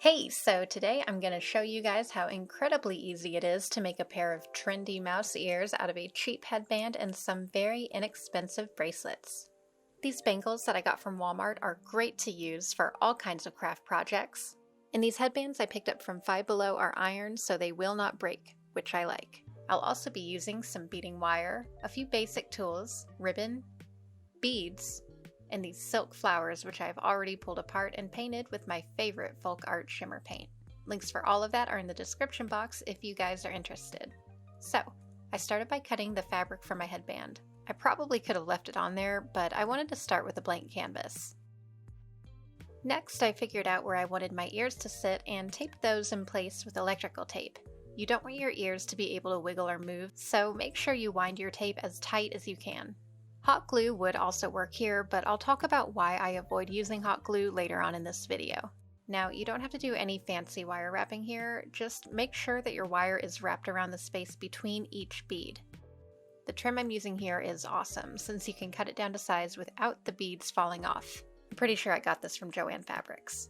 Hey, so today I'm going to show you guys how incredibly easy it is to make a pair of trendy mouse ears out of a cheap headband and some very inexpensive bracelets. These bangles that I got from Walmart are great to use for all kinds of craft projects. And these headbands I picked up from Five Below are iron, so they will not break, which I like. I'll also be using some beading wire, a few basic tools, ribbon, beads, and these silk flowers which I've already pulled apart and painted with my favorite FolkArt shimmer paint. Links for all of that are in the description box if you guys are interested. So, I started by cutting the fabric for my headband. I probably could have left it on there, but I wanted to start with a blank canvas. Next, I figured out where I wanted my ears to sit and taped those in place with electrical tape. You don't want your ears to be able to wiggle or move, so make sure you wind your tape as tight as you can. Hot glue would also work here, but I'll talk about why I avoid using hot glue later on in this video. Now, you don't have to do any fancy wire wrapping here, just make sure that your wire is wrapped around the space between each bead. The trim I'm using here is awesome, since you can cut it down to size without the beads falling off. I'm pretty sure I got this from Joann Fabrics.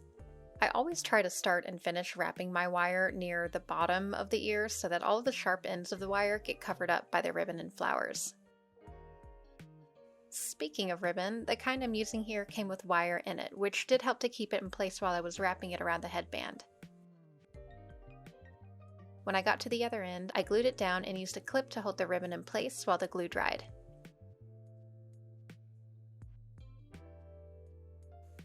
I always try to start and finish wrapping my wire near the bottom of the ear so that all of the sharp ends of the wire get covered up by the ribbon and flowers. Speaking of ribbon, the kind I'm using here came with wire in it, which did help to keep it in place while I was wrapping it around the headband. When I got to the other end, I glued it down and used a clip to hold the ribbon in place while the glue dried.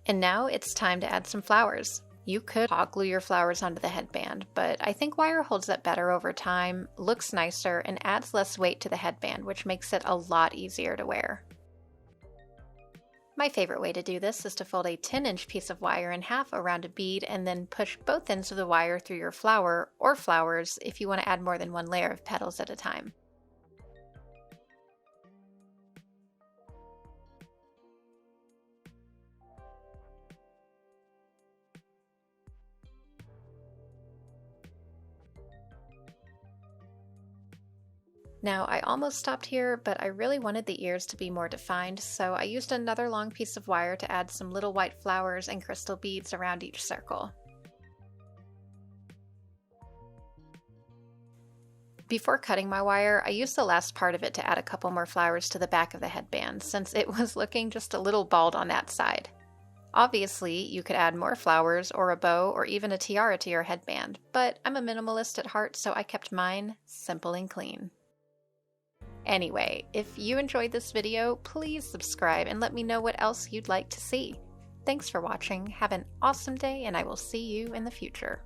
And now it's time to add some flowers. You could hot glue your flowers onto the headband, but I think wire holds up better over time, looks nicer, and adds less weight to the headband, which makes it a lot easier to wear. My favorite way to do this is to fold a 10-inch piece of wire in half around a bead and then push both ends of the wire through your flower or flowers if you want to add more than one layer of petals at a time. Now, I almost stopped here, but I really wanted the ears to be more defined, so I used another long piece of wire to add some little white flowers and crystal beads around each circle. Before cutting my wire, I used the last part of it to add a couple more flowers to the back of the headband, since it was looking just a little bald on that side. Obviously, you could add more flowers or a bow or even a tiara to your headband, but I'm a minimalist at heart, so I kept mine simple and clean. Anyway, if you enjoyed this video, please subscribe and let me know what else you'd like to see. Thanks for watching, have an awesome day, and I will see you in the future.